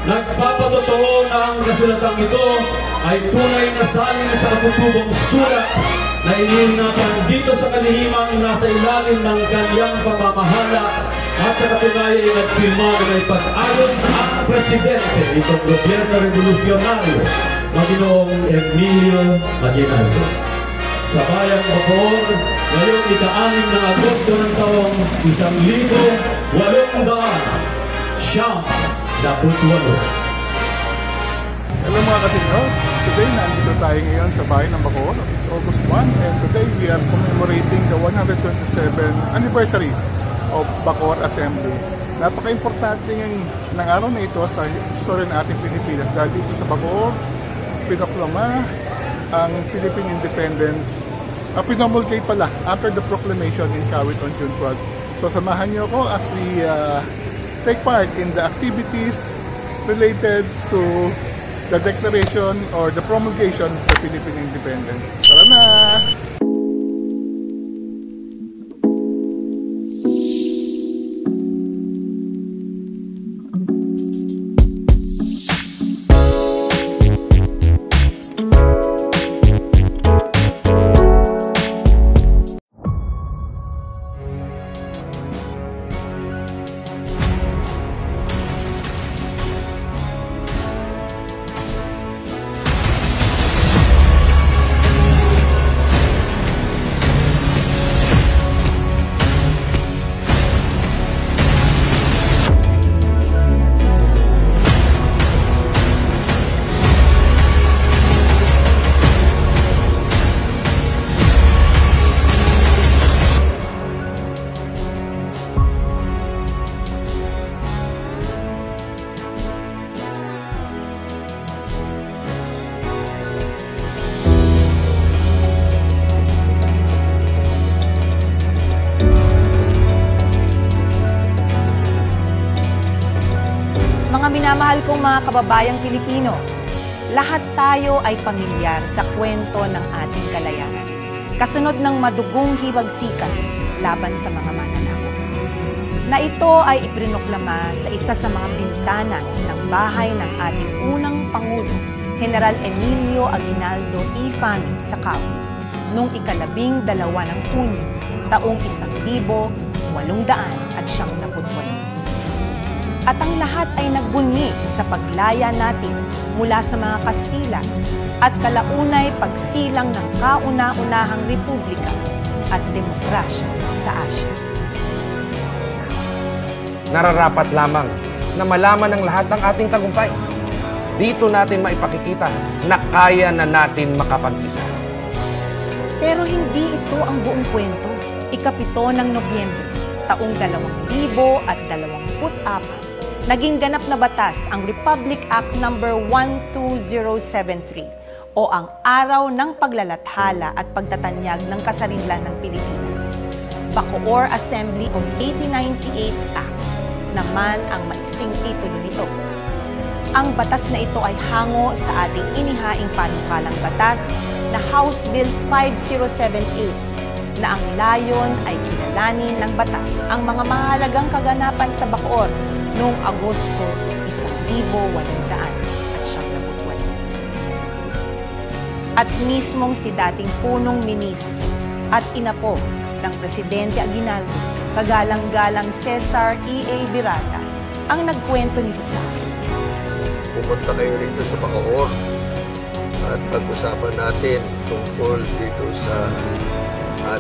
Nagpapatotoo na ang kasulatang ito ay tunay na salin sa katutubong sulat na iniingatan dito sa kalihimang nasa ilalim ng kanyang pamamahala at sa katunayan ay nagpirma na may pag-alon ang presidente itong gobyerno revolusyonaryo na Ginoong Emilio Aguinaldo. Sa bayang Bacoor, ngayong ika-6 ng Agosto ng taong 1878. Hello mga kasinyo, today nandito tayo ngayon sa bahay ng Bacoor. It's August 1 and today we are commemorating the 127th anniversary of Bacoor Assembly. Napaka-importante ng araw na ito sa historya ng ating Pilipinas dahil dito sa Bacoor, pinoklama ang Philippine Independence, pinomulgate pala after the proclamation in Kawit on June 12. So samahan niyo ako as we take part in the activities related to the declaration or the promulgation of the Philippine Independence. Tara na! Mga minamahal kong mga kababayang Pilipino, lahat tayo ay pamilyar sa kwento ng ating kalayaan, kasunod ng madugong hibagsikan laban sa mga mananakop. Na ito ay iprinoklama sa isa sa mga bintana ng bahay ng ating unang Pangulo, General Emilio Aguinaldo E. Fami sa Kawit, noong ika-12 ng Hunyo, taong 1898. At ang lahat ay nagbunyi sa paglaya natin mula sa mga Kastila at kalaunay pagsilang ng kauna-unahang republika at demokrasya sa Asya. Nararapat lamang na malaman ng lahat ang ating tagumpay. Dito natin maipakikita na kaya na natin makapag-isa. Pero hindi ito ang buong kwento. Ika-7 ng Nobyembre, taong 2024, naging ganap na batas ang Republic Act No. 12073 o ang Araw ng Paglalathala at Pagtatanyag ng Kasarinlan ng Pilipinas. Bacoor Assembly of 1898 Act naman ang maiksing titulo nito. Ang batas na ito ay hango sa ating inihaing panukalang batas na House Bill 5078 na ang layon ay kilalanin ng batas ang mga mahalagang kaganapan sa Bacoor noong Agosto 1878. At mismong si dating punong ministro at inapo ng Presidente Aguinaldo, kagalang-galang Cesar E.A. Birata, ang nagkwento nito sa akin. Pumunta kayo rito sa Bacoor at pag-usapan natin tungkol dito sa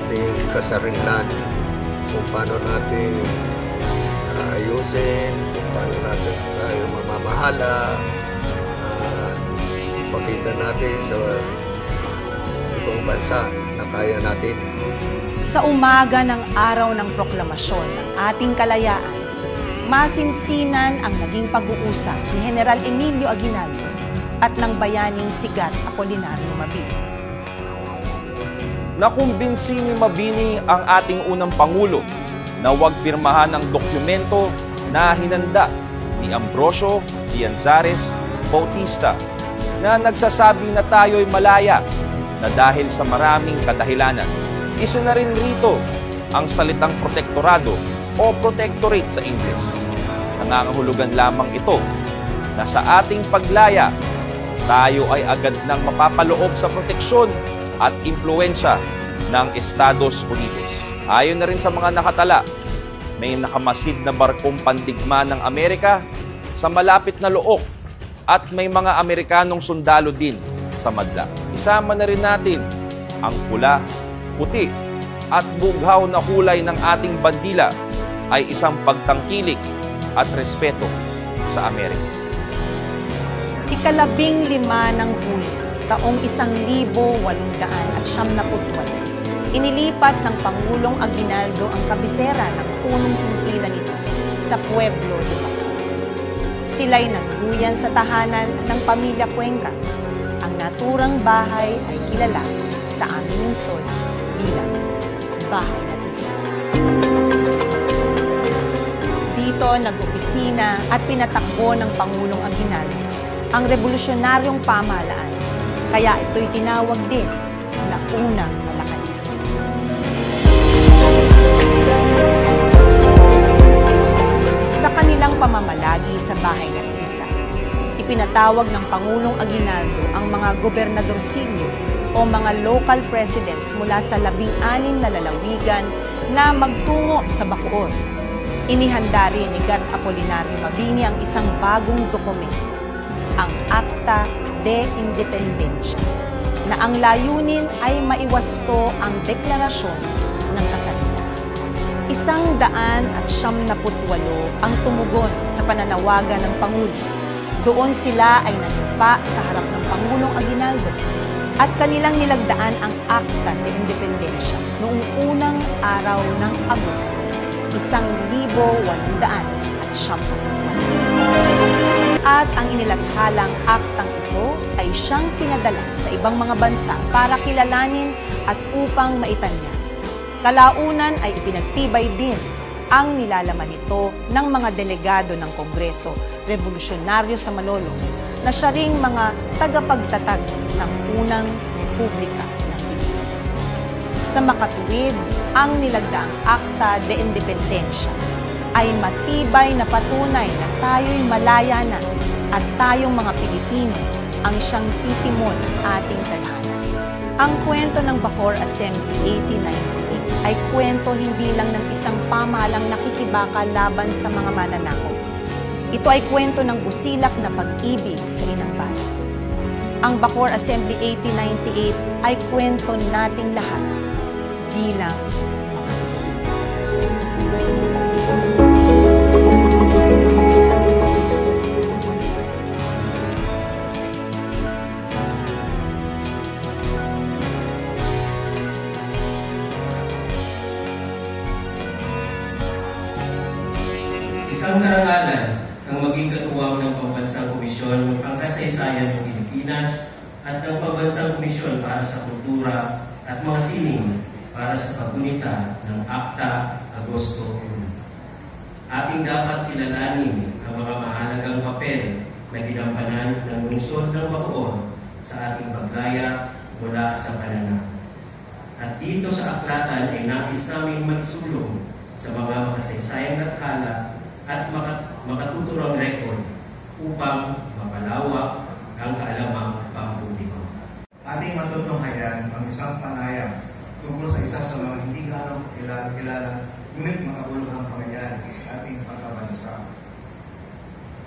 ating kasarinlan, kung paano natin ayusin, kung paano natin tayo mamamahala, ipakita natin sa ibang bansa na kaya natin. Sa umaga ng araw ng proklamasyon ng ating kalayaan, masinsinan ang naging pag-uusap ni General Emilio Aguinaldo at ng bayaning sigat Apolinario Mabini. Nakumbinsi ni Mabini ang ating unang Pangulo na huwag pirmahan ang dokumento na hinanda ni Ambrosio Dianzares Bautista na nagsasabi na tayo'y malaya na dahil sa maraming kadahilanan. Isa na rin rito ang salitang protektorado o protectorate sa Ingles. Nangangahulugan lamang ito na sa ating paglaya, tayo ay agad nang mapapaloob sa proteksyon at impluwensya ng Estados Unidos. Ayon na rin sa mga nakatala, may nakamasid na barkong pandigma ng Amerika sa malapit na Look at may mga Amerikanong sundalo din sa madla. Isama na rin natin ang pula, puti at bughaw na kulay ng ating bandila ay isang pagtangkilik at respeto sa Amerika. Ika-15 ng Hulyo, taong 1898, inilipat ng Pangulong Aguinaldo ang kabisera ng punong himpilan nito sa Pueblo de Bacoor. Sila'y nagduyan sa tahanan ng pamilya Cuenca. Ang naturang bahay ay kilala sa aming lungsod bilang Bahay na Isa. Dito nag-opisina at pinatakbo ng Pangulong Aguinaldo ang revolusyonaryong pamahalaan, kaya ito'y tinawag din na Unang Malacanang. Sa kanilang pamamalagi sa Bahay na Isa, ipinatawag ng Pangulong Aguinaldo ang mga gobernadorsilyo o mga local presidents mula sa 16 na lalawigan na magtungo sa Bacoor. Inihanda rin ni Gat Apolinario Mabini ang isang bagong dokumento, ang Acta de Independencia, na ang layunin ay maiwasto ang deklarasyon ng kasalinan. 178 ang tumugon sa pananawagan ng Pangulo. Doon sila ay nanumpa sa harap ng Pangulong Aguinaldo at kanilang nilagdaan ang Acta de Independencia noong unang araw ng Agosto, 1898. At ang inilathalang aktang ito ay siyang pinadala sa ibang mga bansa para kilalanin at upang maitanya. Kalaunan ay ipinagtibay din ang nilalaman nito ng mga delegado ng Kongreso Revolusyonaryo sa Malolos na siya ring mga tagapagtatag ng unang Republika ng Pilipinas. Sa makatuwid, ang nilagdaang Acta de Independencia ay matibay na patunay na tayo'y malaya na at tayong mga Pilipino ang siyang titimon ng ating tadhana. Ang kwento ng Bacoor Assembly 1898 ay kwento hindi lang ng isang pamahalang nakikibaka laban sa mga mananakop. Ito ay kwento ng busilak na pag-ibig sa inang bayan. Ang Bacoor Assembly 1898 ay kwento nating lahat bilang isang karangalan ang maging katuwang ng Pambansang Komisyon ng Pangkasaysayan ng Pilipinas at ng Pambansang Komisyon para sa Kultura at mga sining para sa paggunita ng Acta Agosto 1. Ating dapat kilalanin ang mga mahalagang papel na ginampanan ng lungsod ng Bacoor sa ating paglaya mula sa pananakop. At dito sa aklatan ay nais namin magsulong sa mga makasaysayang lathala at makatuturang rekord upang mapalawak ang kaalamang pampubliko. Ating matutunghayan ang isang panayam tungkol sa isa sa mga hindi gaano kilala ngunit makabuluhang pangyayari sa ating pagkabansa.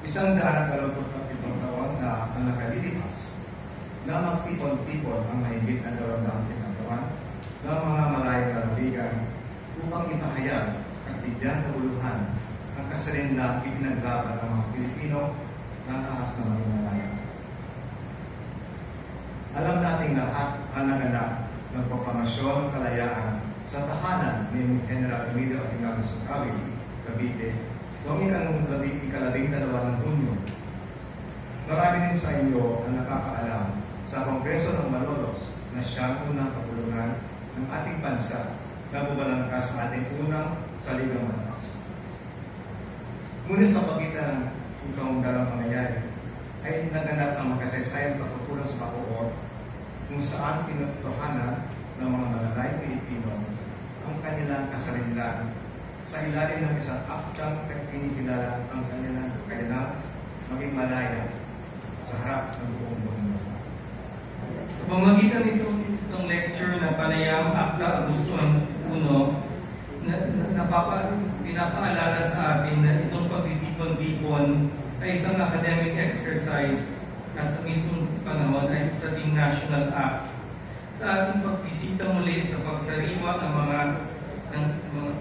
127 taon na ang nakalilipas na magtipon-tipon ang mahigit na 200 pinagawan ng mga malayang lalawigan upang ipahayag at bigyan kabuluhan ang kasarinlang ipinaglaban ng mga Pilipino ng taas na maging malaya. Alam nating lahat ang naganap ng proklamasyon ng kalayaan sa tahanan ni General Emilio Aguinaldo Socavio, Cavite, noong ika-12 ng Hunyo. Marami din sa inyo ang nakakaalam sa Kongreso ng Malolos na siyang unang kapulungan ng ating bansa na bumalangkas sa ating unang saligang batas. Ngunit sa pagitan ng itong dalawang pangyayari ay naganap ang makasaysayang pagkukulang sa Bacoor kung saan pinutuhanan ng mga malalayang Pilipino ang kanilang kasarinlan sa ilalim ng isang aktang kinikilala ang kanilang kakayanan maging malaya sa harap ng buong mundo. Sa pamamagitan itong lecture na Panayam Akta Agosto 1, pinapaalala sa atin na itong pagtitipon-tipon ay isang academic exercise at sa mismong panahon ay isa ding national act. Sa ating pagbisita muli sa pagsariwa ng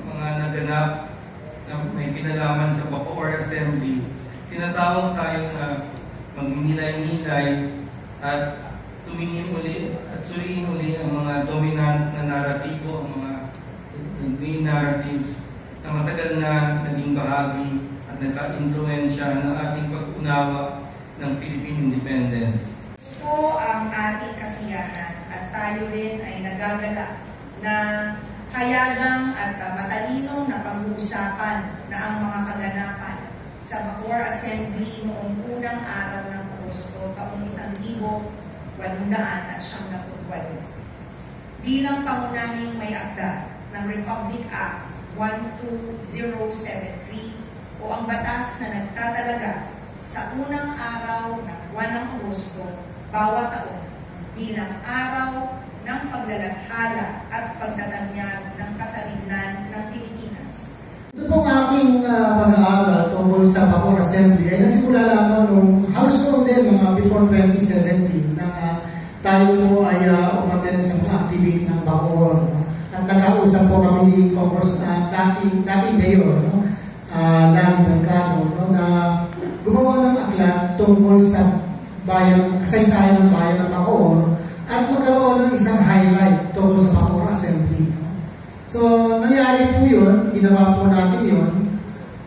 mga naganap na may kinalaman sa Bacoor Assembly, tinatawag tayo na magninilay-nilay at tumingin uli at suriin uli ang mga dominant na naratibo, ang mga main narratives na matagal na naging bahagi at nagka-influensya ng ating pag-unawa ng Philippine independence. So, ang ating kasiyahan at tayo rin ay nagagala na hayagang at matalinong na pag-uusapan na ang mga kaganapan sa Bacoor Assembly noong unang araw ng Agosto taong 1898 bilang pangunahing may akda ng Republic Act 12073 o ang batas na nagtatalaga sa unang araw ng buwan ng Agosto bawat taon bilang araw ng paglalathala at pagtatanyag ng kasarinlan ng Pilipinas. Ito pong aking pag-aaral tungkol sa Bacoor Assembly ay nagsimula lamang nung halos noon din mga before 2017 na tayo po ay umaten sa mga activity ng Bacoor. At nakausap po kami ni Congress na dating mayor, Lani Mercado, na gumawa ng aklat tungkol sa kasaysayan ng bayan ng Bacoor at magkaroon ng isang highlight tungkol sa Bacoor Assembly. So, nangyari po yun, ginawa po natin yun.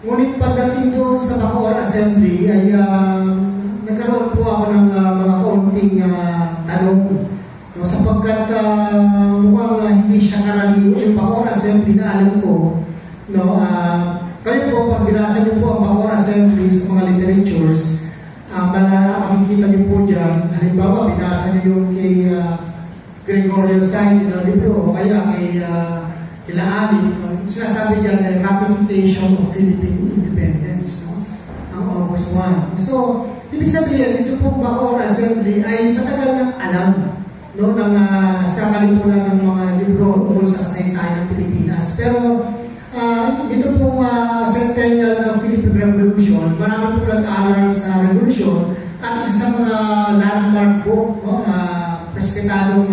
Ngunit pagdating doon sa Bacoor Assembly ay nagkaroon po ako ng mga kaunting tanong. No, sapagkat mukhang hindi siya karaniwan yung Bacoor Assembly na alam ko. No, kayo po, pag binasa niyo po ang Bacoor Assembly sa mga literatures, makikita niyo po dyan, halimbawa, binasa niyo yung kay Gregorio Sainz na libro, o kaya kay Ali, sinasabi dyan ay ratification of Philippine independence, no? Ang August 1. So, ibig sabihin, ito po Bacoor Assembly ay matagal ng alam, no, ng sa kalimunan ng mga libro tungkol sa kasaysayan ng Pilipinas. Pero dito po centennial ng Philippine Revolution, marami po nag-aaral sa Revolution at isa sa mga landmark book, no, respetadong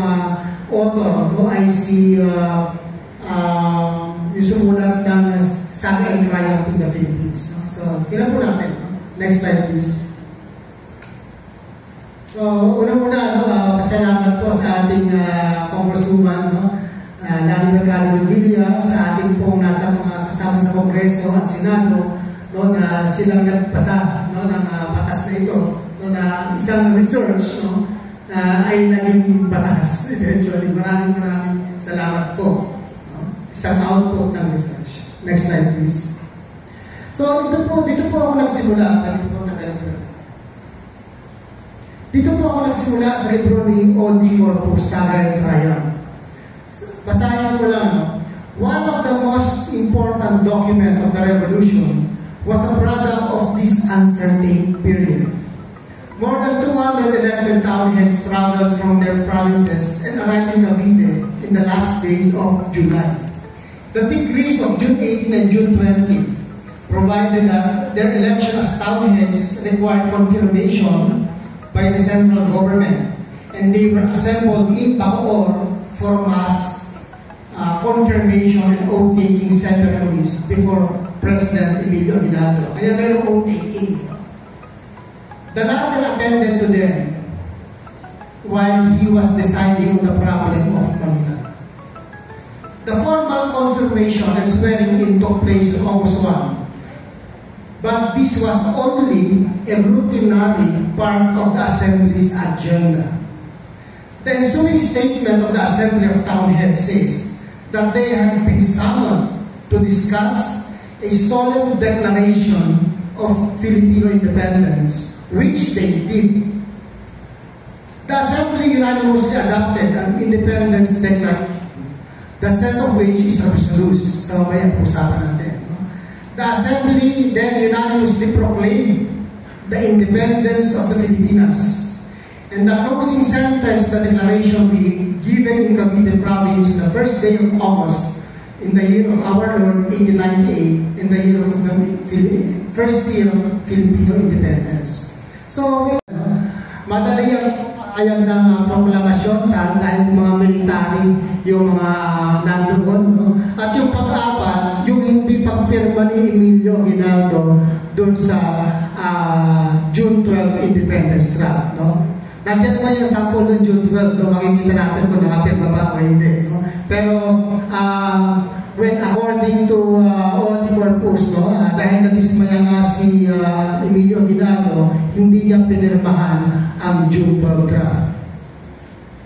author, no, ay si yung sumulat ng Saga and Triumph in the Philippines. No? So, tingnan po natin. No? Next slide, please. So, una-una, pasalamat po sa ating Congresswoman, no? Lani Mercado Revilla, sa ating pong nasa mga kasama sa Kongreso at Senado, no, na silang nagpasa, no, ng batas na ito, no, na isang research, no, na ay naging batas. Eventually, maraming salamat po. No? Isang output ng research. Next slide, please. So, dito po ako nagsimula. Dito po ako nagsimula sa libro ni O.D. Corpus, Saga and Triumph. Basahin ko lang, no? One of the most important documents of the revolution was a product of this uncertain period. More than 200 elected town heads traveled from their provinces and arrived in Cavite in the last days of July. The decrees of June 18 and June 20 provided that their election as town heads required confirmation by the central government, and they were assembled in Bacoor for mass confirmation and oath-taking ceremonies before President Emilio Aguinaldo. Kaya mayroong oath-taking. The latter attended to them while he was deciding on the problem of Manila. The formal confirmation and swearing in took place on August 1, but this was only a routinary part of the Assembly's agenda. The ensuing statement of the Assembly of Town Heads says that they had been summoned to discuss a solemn declaration of Filipino independence, which they did. The Assembly unanimously adopted an independence declaration, the sense of which is resolute. So, may pag-usapan natin. The Assembly then unanimously proclaimed the independence of the Filipinas. And the closing sentence, the declaration be given in Cavite province on the first day of August in the year of our Lord 1898, in the year of the first year of Filipino independence. So, madali ang ng proklamasyon sa dahil mga military yung mga nandoon. No? At yung pang-apat, yung hindi pagpirma ni Emilio Aguinaldo doon sa June 12 Independence Draft. No? Nandiyan naman yung sample ng June 12, no? Makikita natin kung nakapirma ba o hindi. No? Pero when according to all the purpose, no? Dahil nabismaya nga si Emilio Aguinaldo, hindi niya pinirmahan ang June 12 draft.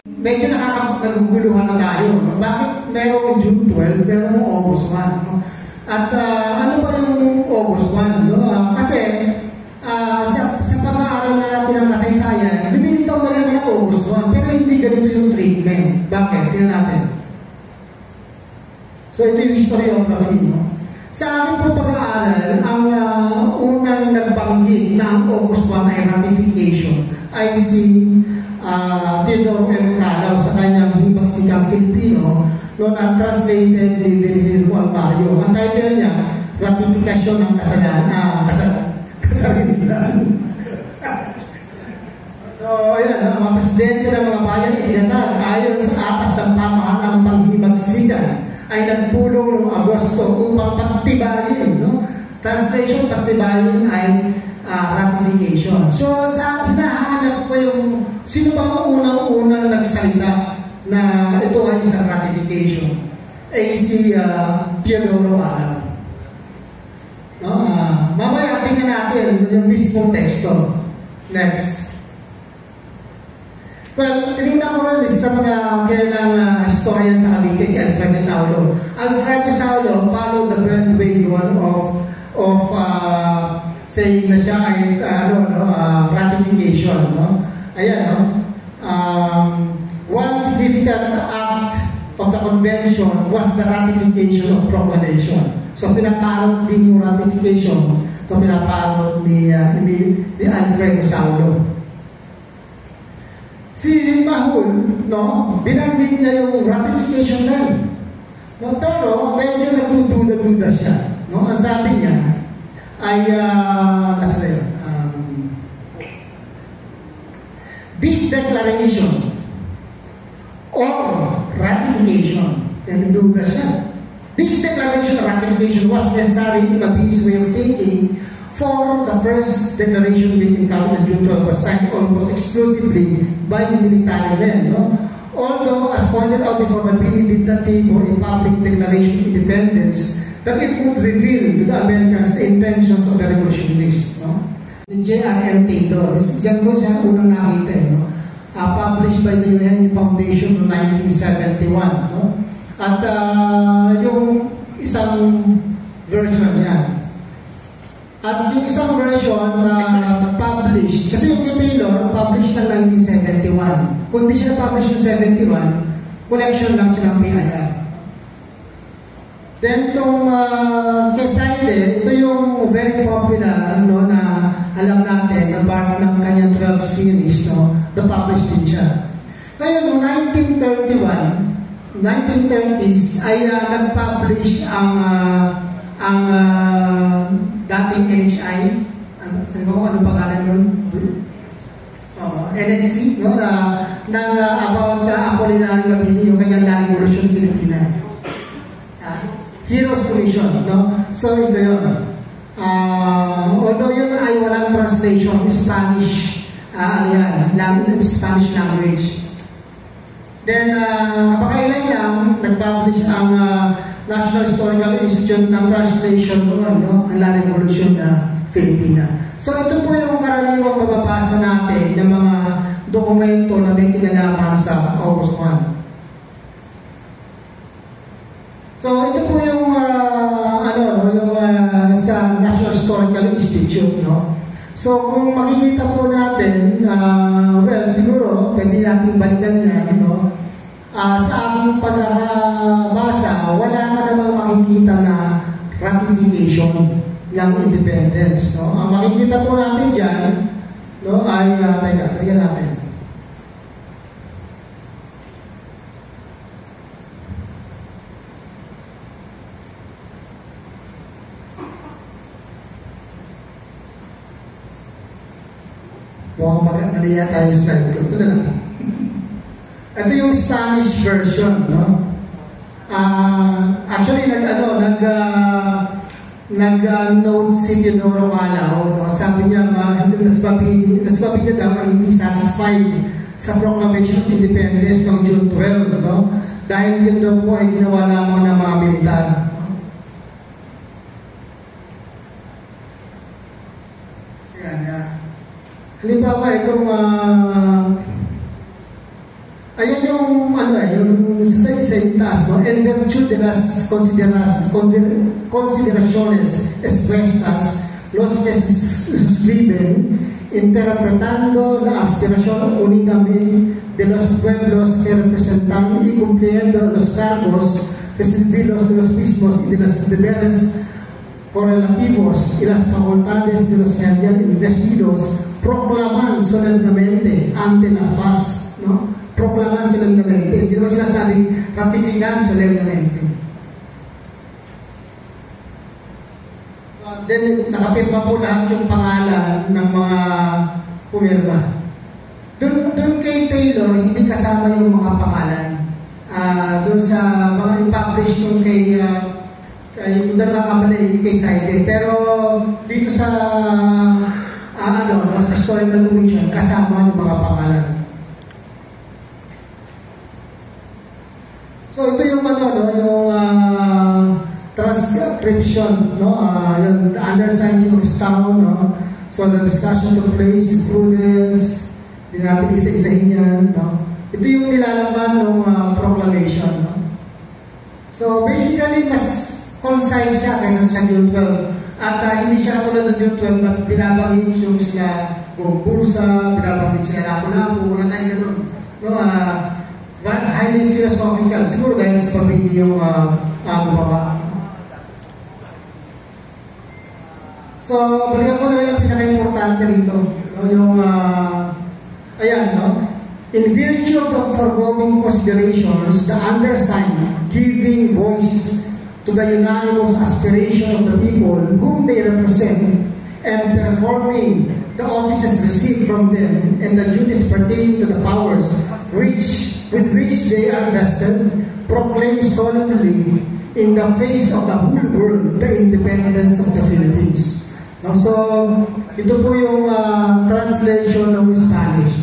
Medyo nakakaguguluhan na tayo. No? Bakit merong June 12, merong August 1? No? At ano ba yung August 1? No? Kasi sa pag-aaral na natin ng kasaysayan, lumilitaw na rin ng August 1, pero hindi ganito yung treatment. Bakit? Tingnan natin. So ito yung historiography. No? Sa aking po pag-aaral, ang unang nagbanggit na ang August 1 ay ratification ay si Theodore M. Calao sa kanyang Himagsikang Filipino no, na translated ni Virgilio Almario. Ang title niya, Ratifikasyon ng Kasarilan. So, ayan, ang mga presidente ng mga bayan itinatag ayon sa atas ng pamahalang panghimagsikan ay nagpulong noong Agosto upang pagtibayin. No? Translation, pagtibayin ay ratification. So, sa hinahanap ko yung sino bang unang-unang nagsalita na ito ay isang ratification? Ay si Theodore Calao. No? Mamaya, tingnan natin yung mismong teksto. Next. Well, tinignan ko rin sa mga kilalang historian sa Cavite, si Alfredo Saulo. Alfredo Saulo followed the pathway of saying na siya ay ratification. No? Ayan, no? One significant act of the convention was the ratification of proclamation. So, pinaparot din yung ratification ito pinaparot ni Alfredo Saulo. Si Mahul, no, binanggit niya yung ratification din. No, pero medyo nagdududa-duda siya. No? Ang sabi niya ay, this declaration or ratification, nagdududa siya. This declaration or ratification was necessary in Mabini's way of thinking, for the first declaration being encountered June 12 was signed almost exclusively by the military men. No? Although, as pointed out before, Mabini did not favor a public declaration of independence that it would reveal to the Americans the intentions of the revolutionists. No? The J.R.M. Taylor, diyan ko siya unang nakita. No? Published by the UN Foundation noong 1971. No? At yung isang version niya. At yung isang version na published, kasi yung Taylor, published ng 1971. Kung hindi siya published ng 71, collection lang siya ng PIR. Then itong Quezade, ito yung very popular no, na alam natin, na part ng kanyang 12 series, no, na-published din siya. Ngayon, noong 1930s ay nag-publish ang dating NHI, ano pangalan nun? NSC, no? About Apolinary Mabini, yung kanyang Land Revolution Filipina. Heroes Commission, no? So, ito yun. Although yun ay walang translation, Spanish, Spanish language. Then, pakailan lang, nag-publish ang National Historical Institute ng translation no, ang La Revolution na Filipina. So ito po yung karaniwang mababasa natin ng mga dokumento na may kinalaman sa August 1. So ito po yung sa National Historical Institute. No? So kung makikita po natin, well siguro pwede natin balikan yan, no? Sa aking pagbasa, wala na namang makikita na ratification ng independence. No? Ang makikita po natin dyan, no, ay, teka natin. Mukhang maliya tayo sa slide ko. Ito na lang. Ito yung Spanish version, no? Actually, nag-note si Teodoro Malao, no? Sabi niya, nasabi niya daw ay hindi satisfied sa Proclamation of Independence noong June 12, no? Dahil yun daw po ay ginawa lamang ng mga militar. Halimbawa, itong, ayan yung, yung sa taas, no? En virtud de las consideraciones expuestas, los que suscriben, interpretando la aspiración unánime de los pueblos que representan y cumpliendo los cargos recibidos de los mismos y de los deberes correlativos y las facultades de los que habían investidos, proclaman solemnemente ante la paz, no? Proclaman solemnemente. Hindi naman sinasabing ratifikan solemnemente. So, then, nakapirma po lahat yung pangalan ng mga pumirma. Doon kay Taylor, hindi kasama yung mga pangalan. Doon sa mga i-publish nung kay Saide. Pero dito sa sa historical commission, kasama yung mga pangalan. So ito yung yung transcription, no? Yung the undersigned of Town, no? So the discussion took place, prudence, di natin isa-isahin yan, no? Ito yung nilalaman ng proclamation, no? So basically, mas concise siya kaysa sa June 12. At hindi siya tulad ng June 12 na binabanggit yung sila buong bursa, binabanggit sila lapo-lapo, wala tayong gano'n. No, highly philosophical. Siguro dahil sa pamilya yung bumaba. So, balikan ko na yung pinaka-importante rito. No, yung, ayan, no? In virtue of the foregoing considerations, the undersigned giving voice to the unanimous aspiration of the people whom they represent and performing the offices received from them and the duties pertaining to the powers with which they are vested, proclaim solemnly in the face of the whole world the independence of the Philippines. Now, so, ito po yung translation ng Spanish.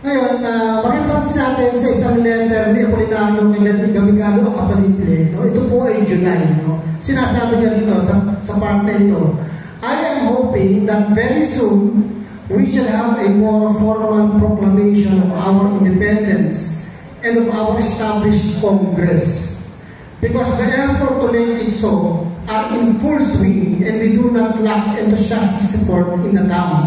Ngayon, makipansin natin sa isang letter ni Apolinario Gamigado o Kapanible, no? Ito po ay July. No? Sinasabi niya dito sa part na ito, I am hoping that very soon we shall have a more formal proclamation of our independence and of our established Congress. Because the effort to make it so are in full swing and we do not lack enthusiastic support in the towns.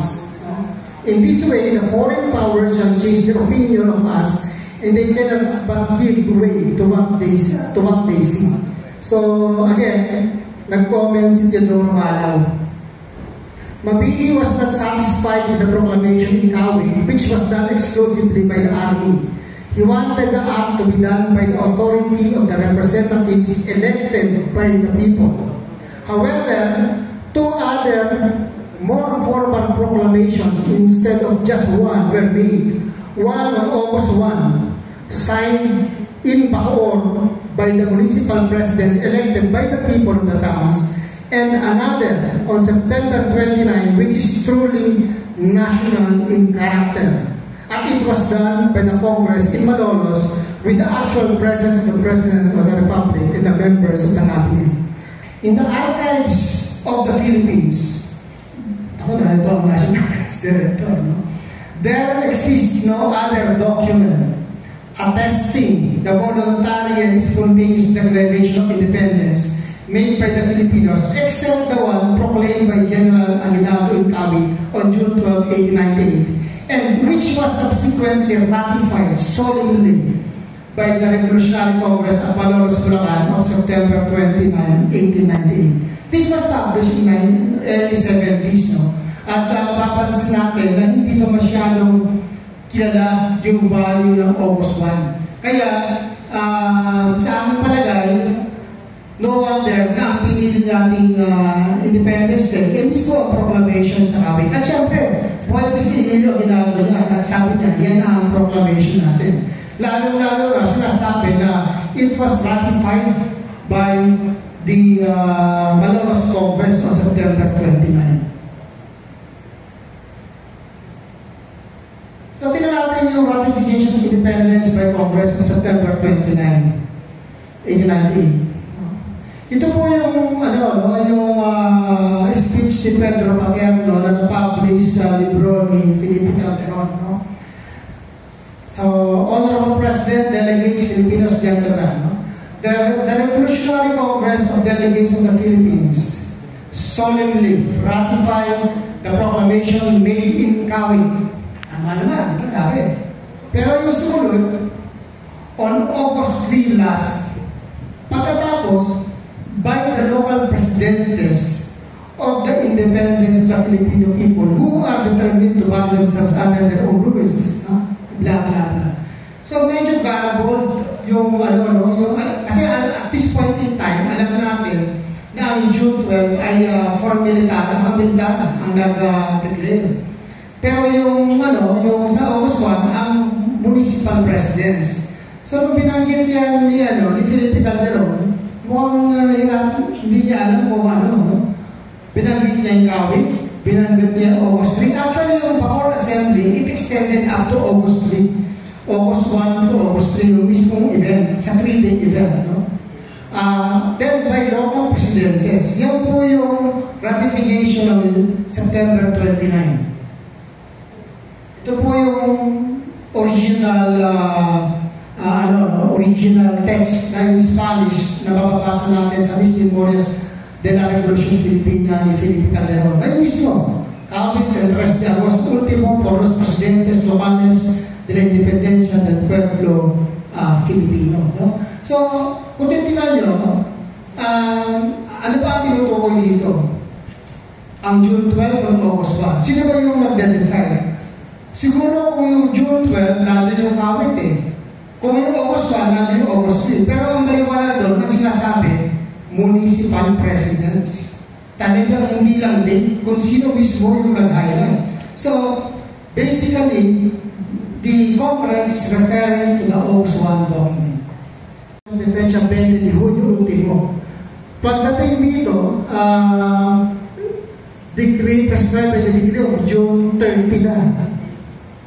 In this way, the foreign powers shall change their opinion of us, and they cannot but give way to what they see. So again, nag-comment si Teodoro Malao. Mabini was not satisfied with the proclamation in Kawi, which was done exclusively by the army. He wanted the act to be done by the authority of the representatives elected by the people. However, two other more formal proclamations instead of just one were made. One on August 1, signed in Bacoor by the municipal presidents elected by the people of the towns, and another on September 29, which is truly national in character. And it was done by the Congress in Malolos with the actual presence of the President of the Republic and the members of the Cabinet. In the archives of the Philippines, there exists no other document attesting the voluntary and spontaneous declaration of independence made by the Filipinos except the one proclaimed by General Aguinaldo in Cavite on June 12, 1898, and which was subsequently ratified solemnly by the Revolutionary Congress at Malolos, Bulacan on September 29, 1898. This was established in early 70s, no? At papansin natin na hindi pa masyadong kilala yung value ng August 1. Kaya, sa aming palagay, no wonder na ang pinili nating Independence Day, mismo ang proclamation sa kawit. At syempre, buhay pa si Emilio Aguinaldo at sabi niya, yan ang proclamation natin. Lalo-lalo na sinasabi na it was ratified by the Malolos Congress on September 29. So, tingnan natin yung ratification of independence by Congress on September 29, 1898. Ito po yung, yung speech ni Pedro Paterno na na-publish sa libro ni Felipe Calderon, no? So, Honorable President, Delegates, Filipinos, Gentlemen, no? The Revolutionary Congress of Delegates of the Philippines solemnly ratified the proclamation made in Kawit. Tama naman, sabi. Pero yung sumunod, on August 3 last, pagkatapos, by the local presidentes of the independence of the Filipino people who are determined to battle themselves under their own rules. Blah, blah, blah. So, medyo garbled yung, kasi at this point in time, alam natin na ang June 12 ay for militar, mga militar ang nag-declare. Pero yung sa August 1, ang municipal presidents. So, nung binanggit yan ni Felipe Calderon, mukhang hindi niya alam kung binanggit niya yung Kawit, binanggit niya August 3. Actually, yung Bacoor Assembly, it extended up to August 3. August 1 to August 3, yung mismong event, sa 3-day event. No? Then, by local presidentes, yan po yung ratification ng September 29. Ito po yung original original text na in Spanish na mababasa natin sa Mis Memorias de la Revolución Filipina ni Felipe Calderon. Ay mismo, Kawit el 3 de agosto último por los presidentes locales de la independencia del pueblo Filipino. No? So, kung titignan nyo, ano ba ang tinutukoy dito? Ang June 12 at August 1. Sino ba yung nagde-decide? Siguro kung yung June 12, natin yung Kawit eh. Kung yung August 1, natin yung August 3. Pero ang maliwanag doon, ang sinasabi, municipal presidents. Talagang hindi lang din kung sino mismo yung nag-highlight. So, basically, the Congress is referring to the August 1 document. Defensa 20 de Julio último. Pagdating dito, decree prescribed by the decree of June 30 na.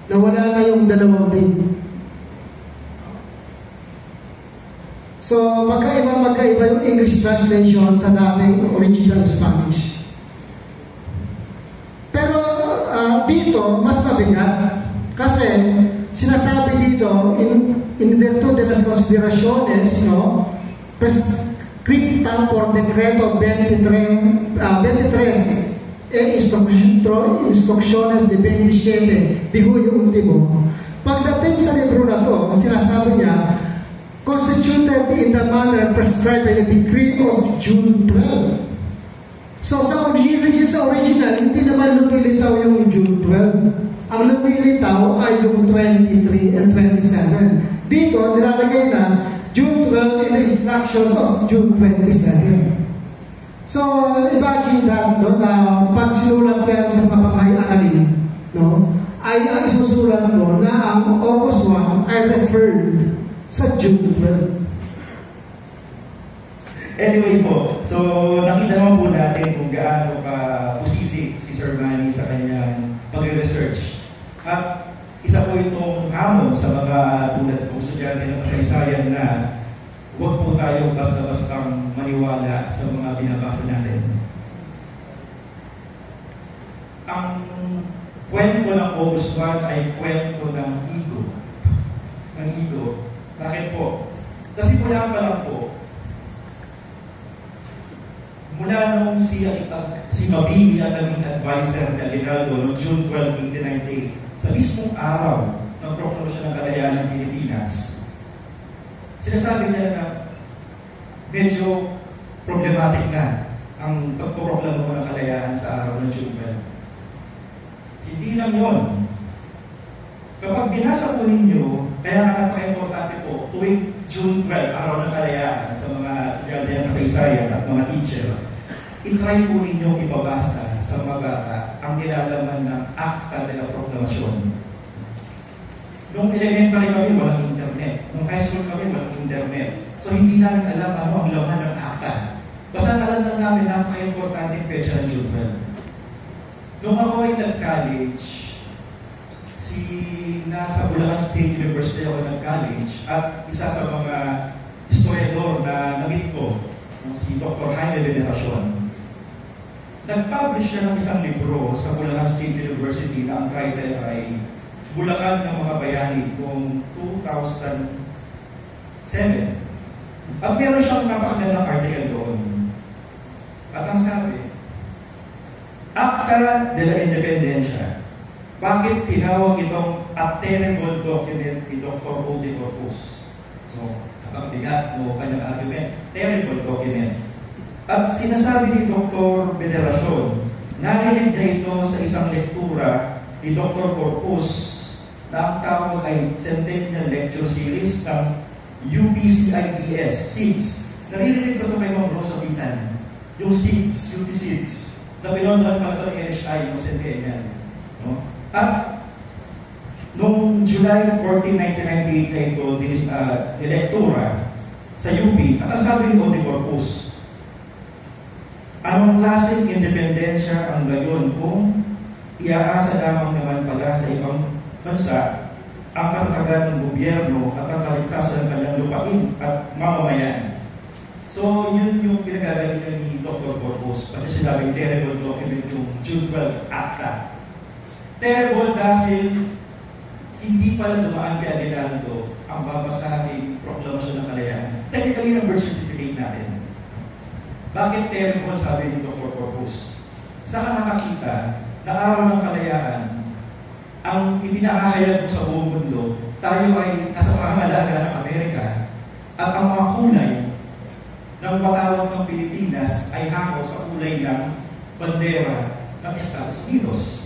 Nawala na yung dalawang day. So, magkaiba yung English translation sa dating original Spanish. Pero dito, mas mabigat kasi sinasabi dito in virtud de las conspiraciones, no, prescripta por decreto 23 instrucciones de 27 de Julio último. Pagdating sa libro na to, ang sinasabi niya, constituted in the manner prescribed by the decree of June 12. So sa original, hindi naman lumilitaw yung June 12. Ang lumilitaw ay yung 23 and 27. Dito, nilalagay na June 12 in the instructions of June 27. So, imagine that, no, na pag sinulat yan sa papamahay-aralin, no, ay ang isusulat mo na ang August 1 ay referred sa June 12. Anyway po, so nakita naman po natin kung gaano ka pusisi si Sir Manny sa kanyang pag-research. At isa po itong hamon sa mga tulad kong estudyante ng kasaysayan na huwag po tayong basta-bastang maniwala sa mga binabasa natin. Ang kwento ng August 1 ay kwento ng ego. Ng ego. Bakit po? Kasi mula pa lang po, mula nung si Mabini ang naging advisor ni Aguinaldo noong June 12, 1998, sa mismong araw ng proklamasyon ng kalayaan ng Pilipinas, sinasabi niya na medyo problematic na ang pagpoproklamo ng kalayaan sa araw ng June 12. Hindi lang yun. Kapag binasa po ninyo, kaya nga napaka-importante po, tuwing June 12, araw ng kalayaan sa mga estudyante ng kasaysayan at mga teacher, itry po ninyo ibabasa sa mga bata ang nilalaman ng Acta de la Proclamación. Nung elementary kami, walang internet. Nung high school kami, walang internet. So hindi namin alam ano ang laman ng Acta. Basta alam lang namin napaka-importante yung pecha ng June 12. Nung ako ay nag-college, nasa Bulacan State University ako nag-college at isa sa mga historiador na namit ko, si Dr. Jaime Veneracion, nag-publish siya ng isang libro sa Bulacan State University na ang title ay Bulacan ng mga Bayani noong 2007. At meron siyang napakagandang article doon. At ang sabi, Acta de la Independencia. Bakit tinawag itong a terrible document ni Dr. O.D. Corpus? So, napakabigat no kanyang argument. Terrible document. At sinasabi ni Dr. Veneracion, narinig na ito sa isang lektura ni Dr. Corpus na ang tawag ay Centennial Lecture Series ng UPCIDS, SIDS. Naririnig ko ito kay Ma'am Rosa Pitan. Yung SIDS, UP-SIDS, na pinondohan pa ito ng NHI, yung Centennial. No? At noong July 14, 1998 na ito, dinis elektura sa UP, at ang sabi ni O.D. Corpus, anong klaseng independensya ang gayon kung iaasa lamang naman pala sa ibang bansa ang katatagan ng gobyerno at ang kaligtasan ng kanyang lupain at mamamayan. So, yun yung pinagagalingan ni Dr. Corpus. Pati sinabing terrible document yung June 12 Acta. Terrible dahil hindi pala dumaan kay Aguinaldo ang babasahin proklamasyon ng kalayaan. Technically, ang birth certificate natin. Bakit terrible, sabi ni Dr. Corpus? Saan nakakita na araw ng kalayaan, ang ipinakahayag sa buong mundo, tayo ay nasa pangangalaga ng Amerika at ang mga kulay ng watawag ng Pilipinas ay hango sa kulay ng bandera ng Estados Unidos.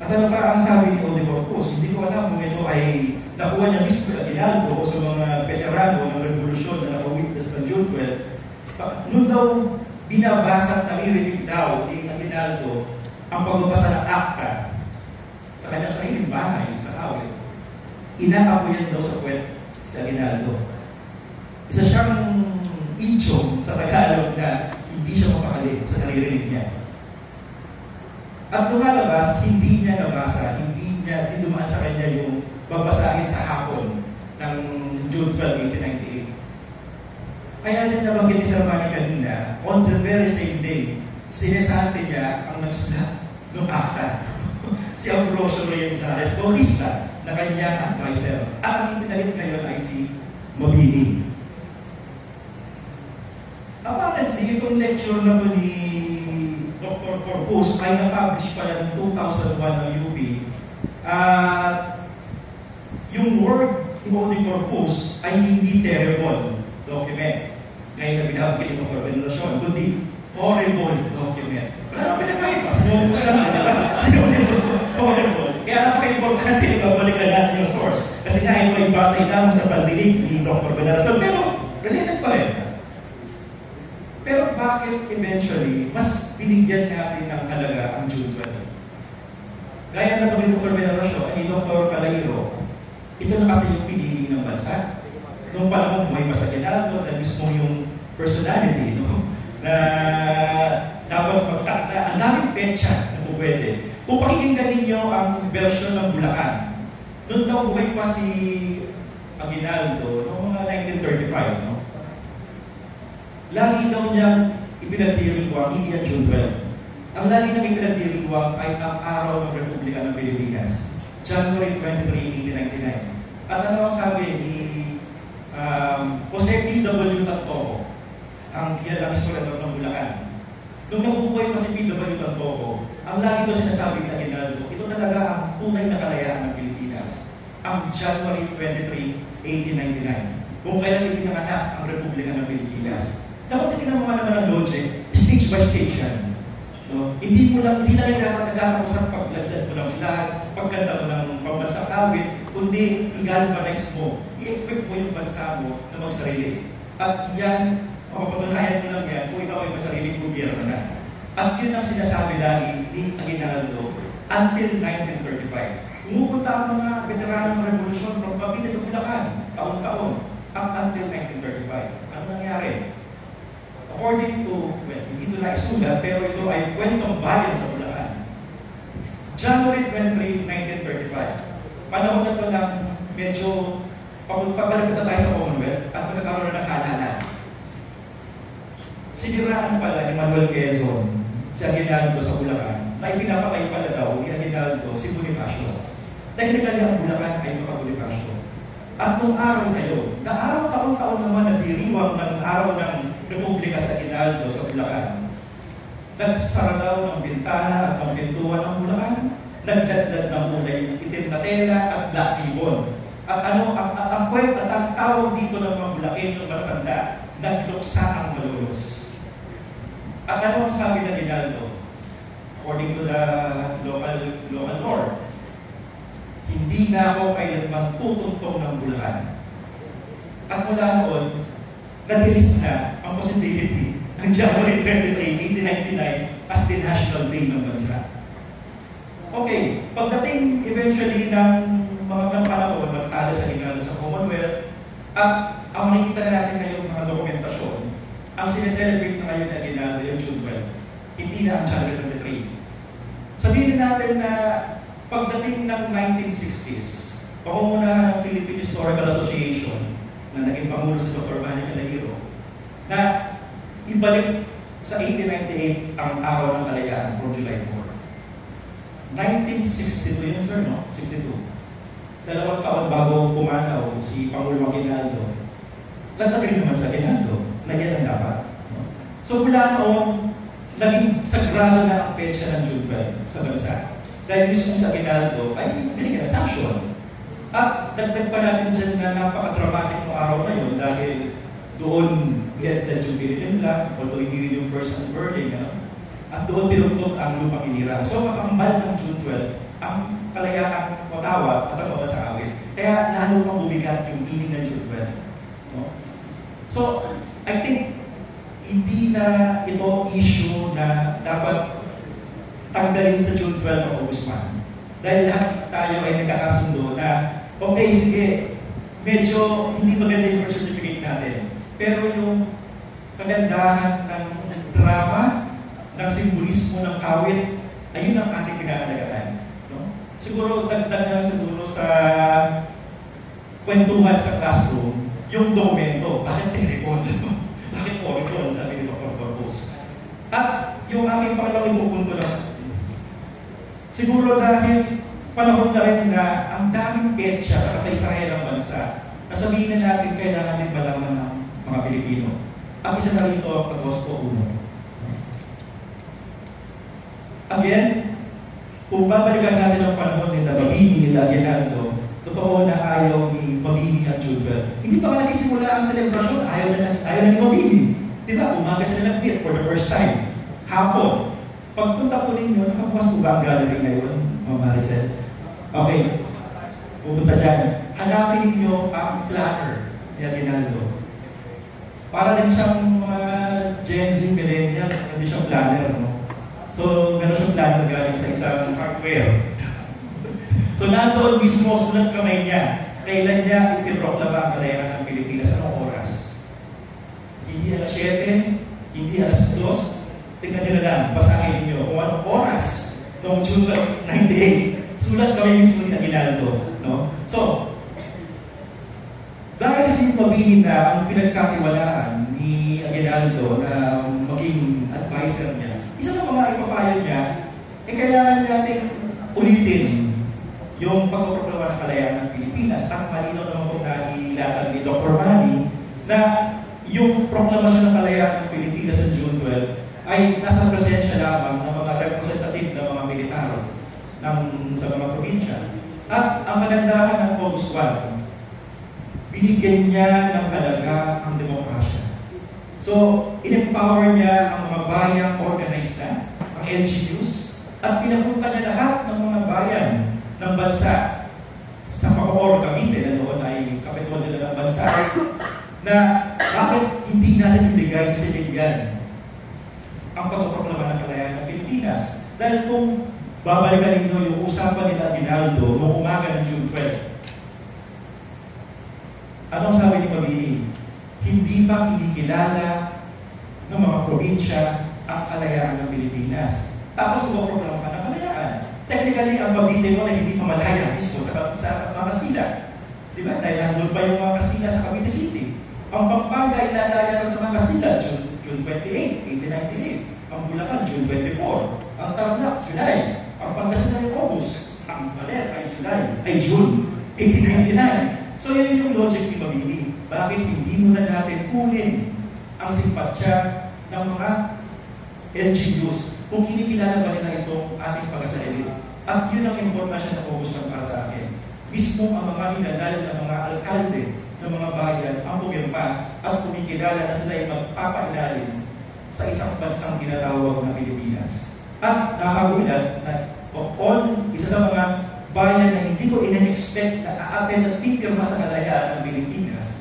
At ano pa ang sabi ni O.D. Corpus? Hindi ko alam kung ito ay nakuha niya mismo sa Aguinaldo o sa mga veterano ng revolusyon na nakawitness ng June 12. Noon daw binabasa at naririnig daw ni Aguinaldo ang pagbabasa ng Acta sa kanyang sariling bahay sa awit. Inaapoyan daw sa puwet si Aguinaldo. Isa siyang idiom sa Tagalog na hindi siya mapakali sa naririnig niya. At lumalabas, hindi niya nabasa, hindi dumaan sa kanya yung babasahin sa hapon ng June 12, 1898. Kaya din nabanggit ni Sir Manny kanina, on the very same day, sinesante niya ang nagsulat ng Acta. Si Ambrosio Rienzares, Bautista, na kanyang advisor. At ang ipinalit ngayon ay si Mabini. Apparently, itong lecture na po ni Dr. Corpus ay na-publish pala ng 2001 ng UP. Yung word ni O.D. Corpus ay hindi terrible document. Ngayon na binabagay ni Dr. Veneracion, kundi horrible document. Wala na pinakaiba. Sinubos ka na. Sinubos horrible. Kaya napaka-importante ibabalikan natin yung source. Kasi nga ito ay batay lamang sa pandinig ni Dr. Veneracion. Pero ganyan pa rin. Pero bakit eventually, mas binigyan natin ng halaga ang June 12? Gaya na ni Dr. Veneracion at ni Dr. Calairo, ito na kasi yung pinili ng bansa. Noong panahon buhay pa sa Aguinaldo, na mismo yung personality, no? Na dapat magtakda, ang daming petsa na po pwede. Kung pakikinggan ninyo ang version ng Bulacan, doon daw buhay pa si Aguinaldo noong mga 1935, no? Lagi daw niyang ipinagdiriwang, hindi ang June 12. Ang lagi niyang ipinagdiriwang ay ang araw ng Republika ng Pilipinas, January 23, 1899. At ano ang sabi ni Jose P.W. Tantoco, ang kilalang historiador ng Bulacan. Nung nabubuhay pa si P.W. Tantoco, ang lagi daw sinasabi ni Aguinaldo, ito talaga ang tunay na kalayaan ng Pilipinas, ang January 23, 1899. kung kailan ipinanganak ang Republika ng Pilipinas. Dapat tingnan mo naman ang logic, stage by stage yan. So, hindi na nagkakatagana sa paglagdad mo ng flag, pagkanta mo ng pambansang awit, kundi i-galvanize mo, i-equip mo yung bansa mo na magsarili. At yan, mapapatunayan mo lang yan kung ikaw ay masariling gobyerno na. At yun ang sinasabi lagi ni Aguinaldo until 1935. Umupunta ang mga veteranong ng revolusyon from Cavite to Bulacan, taon-taon, up until 1935. Ano nangyari? According to, well, hindi ito naisulat, pero ito ay kwentong bayan sa Bulacan. January 23, 1935. Panahon na ito ng medyo pabalik na tayo sa Commonwealth at magkakaroon ng halalan. Siniraan pala ni Manuel Quezon si Aguinaldo sa Bulacan na ipinapakay pala daw ni Aguinaldo si Bonifacio. Technically, ang Bulacan ay maka-Bonifacio. At nung araw na yun, na araw taon-taon naman na diriwang ng araw ng Republika sa Aguinaldo sa Bulacan, nagsara daw ng bintana at ng pintuan ng Bulacan, nagdadlad ng ulay itim na tela at black ribbon. At ano, ang kwent at ang tawag dito ng mga Bulacan ng matatanda, nagluksa ang malulos. At ano ang sabi ng Aguinaldo? According to the local law, hindi na ako kailanman tutuntong ng Bulacan. At mula noon, nadilis na ang possibility ng January 23, 1899 as the National Day ng bansa. Okay, pagdating eventually ng mga panahon, magtalo sa Aguinaldo sa Commonwealth, at ang makikita na natin ngayon mga dokumentasyon, ang sineselebrate na ngayon na Aguinaldo yung June 12, hindi na ang January 23. Sabihin natin na pagdating ng 1960s, pangunguna ng Philippine Historical Association na naging pangulo si Dr. Manny Calahiro, na ibalik sa 1898 ang araw ng kalayaan for July 4. 1962 yun, sir, no? 62. 2 taon bago pumanaw si Pangulo Aguinaldo, nagtatrin naman sa Aguinaldo na yan ang dapat. No? So mula noon, naging sagrado na ang petsa ng June 12 sa bansa. Dahil mismo sa Aguinaldo ay binigyan ng sanction. At dagdag pa natin dyan na napaka-dramatic ng araw na yun dahil doon get-dead yung Philippine flag, although hindi yung first unfurling, at doon tinutog ang lupang inira. So makakambal ng June 12 ang kalayaan matawag at ang mga sa awit. Kaya lalo pang bumigat yung meaning ng June 12. No? So, I think hindi na ito issue na dapat tanggalin sa June 12 ng August 1. Dahil lahat tayo ay nagkakasundo na, okay, sige, medyo hindi maganda yung birth certificate natin. Pero yung kagandahan ng drama, ng simbolismo ng kawit, ayun ang ating pinakalagaan. No? Siguro, dagdag na siguro sa kwentuhan sa classroom, yung dokumento, bakit Tericon? Bakit Oricon? Sabi ni Dr. Corpus. At yung aking pangalawang pupunto lang, siguro dahil panahon na rin na ang daming petsa sa kasaysayan ng bansa, nasabihin na natin kailangan din malaman ng mga Pilipino. Ang isa na rito ang Agosto 1. Again, kung babalikan natin ang panahon nila Mabini, nila Aguinaldo, totoo na ayaw ni Mabini at June 12. Hindi pa ka nagsisimula ang selebrasyon, ayaw na ni Mabini. Diba? Umaga sila nag-meet for the first time. Hapon. Pagpunta po ninyo, nakabukas po ba ang gallery ngayon, Ma'am Maricel? Okay. Pupunta dyan. Hanapin ninyo ang planner ni Aguinaldo. Para din siyang mga Gen Z millennial, hindi siyang planner, no? So, meron siyang planner galing sa isang hardware. So, nandoon mismo, sulat kamay niya. Kailan niya ipiproklama ang kalayaan ng Pilipinas? Anong oras? Hindi alas 7, hindi alas 2. Tingnan nyo na lang, basahin ninyo kung anong oras noong June 98. Sulat kami mismo ni Aguinaldo. No? So, dahil si Mabini na ang pinagkatiwalaan ni Aguinaldo na maging advisor niya, isa sa mga ipapayo niya, kailangan natin ulitin yung pagpaproklama ng kalayaan ng Pilipinas. Ang malinaw naman po na ilatag ni Dr. Manny na yung proklamasyon ng kalayaan ng Pilipinas sa June 12 ay nasa presensya lamang ng mga representative ng mga militar sa mga probinsya. At ang kagandahan ng August 1, binigyan niya ng halaga ang demokrasya. So, in-empower niya ang mga bayang organized na, ang LGUs, at pinapunta niya lahat ng mga bayan ng bansa sa Bacoor, Cavite, na noon ay kapitolyo ng bansa, na bakit hindi natin ibigay sa civilian ang pagpaproklama ng kalayaan ng Pilipinas. Dahil kung babalikan ninyo yung usapan nila Aguinaldo noong umaga ng June 12, anong sabi ni Mabini? Hindi ba kinikilala ng mga probinsya ang kalayaan ng Pilipinas? Tapos pagpaproklama ka ng kalayaan. Technically, ang Cavite mo na hindi pa malaya mismo sa mga Kastila. Di ba? Dahil nandun pa yung mga Kastila sa Cavite City. Ang Pampanga ay lalaya sa mga Kastila, June 28, 1898. Ang Bulacan, June 24. Ang Tarlac, July. Ang Pangasinan, August. Ang Baler ay July, ay June 1899. So yan yung logic ni Mabini. Bakit hindi muna natin kunin ang simpatsya ng mga LGUs kung kinikilala ba nila itong ating pag-asaili? At yun ang impormasyon na August para sa akin. Mismo ang mga hinanal ng mga alkalde ng mga bayan ang pumirma at kumikilala na sila ay magpapailalim sa isang bansang tinatawag na Pilipinas. At nakagulat na isa sa mga bayan na hindi ko in-expect na aaten at pipirma sa kalayaan ng Pilipinas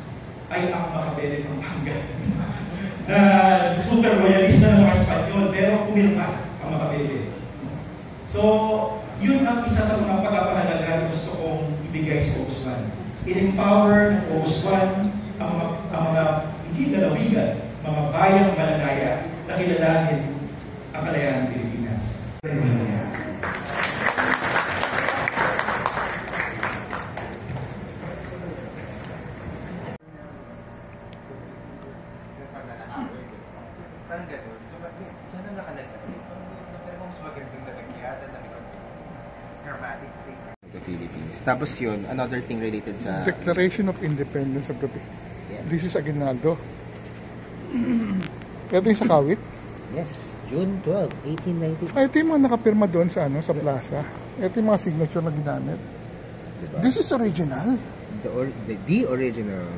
ay ang Macabebe, Pampanga. Na super loyalista ng mga Espanyol, pero pumirma ang Macabebe. So, yun ang isa sa mga pagpapahalaga na gusto kong ibigay sa August 1. In-empower ng August 1 ang mga hindi lalawigan, mga bayang malalaya na kilalanin ang kalayaan ng Pilipinas. Parang gano'n. So, saan ang nakalagay? Pero mas magandang nalagyatan na dramatic thing. The Philippines. Tapos yun, another thing related sa... Declaration of Independence of the Philippines. Yes. This is Aguinaldo. Ito yung sa Kawit? Yes. June 12, 1890. Ito yung mga nakapirma doon sa plaza. Ito yung mga signature na ginamit. Diba? This is original. The original.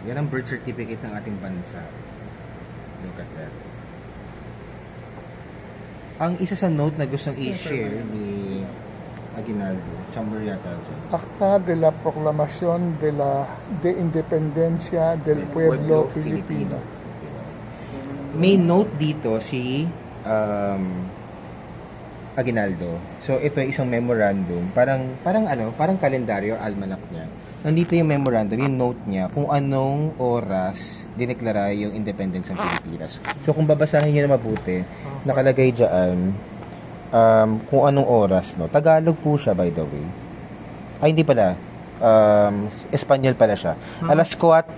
Yan ang birth certificate ng ating bansa. Look at that. Ang isa sa note na gustong i-share ni Aguinaldo, somewhere yata dyan. Acta de la Proclamación de Independencia del Pueblo Filipino. May note dito si Aguinaldo. So ito ay isang memorandum, parang kalendaryo, almanac niya. Nandito yung memorandum, yung note niya kung anong oras dineklara yung independence ng Pilipinas. So kung babasahin niyo na mabuti, nakalagay diyan kung anong oras, no. Tagalog po siya, by the way. Ay, hindi pala. Espanyol pala siya. Alas 4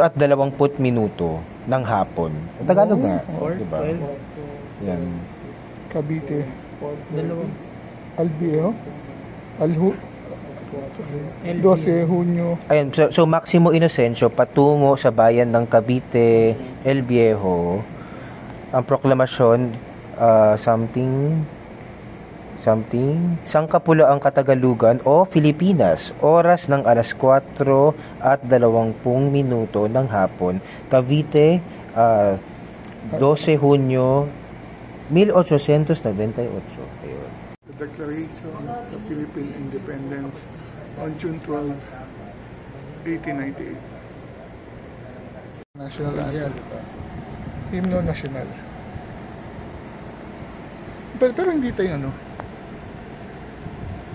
at 20 minuto ng hapon. Tagalog nga. Diba? Yan. Cavite. Albio. 12 Hunyo. Ayun, so Maximo Inocencio patungo sa bayan ng Cavite, El Viejo. Ang proklamasyon something Sangkapula ang Katagalugan o Pilipinas, oras ng alas 4 at 20 minuto ng hapon, Cavite, 12 Hunyo 1898. Ayun. The Declaration of Philippine Independence on June 12, 1898. National Anthem. Himno National. Pero hindi tayo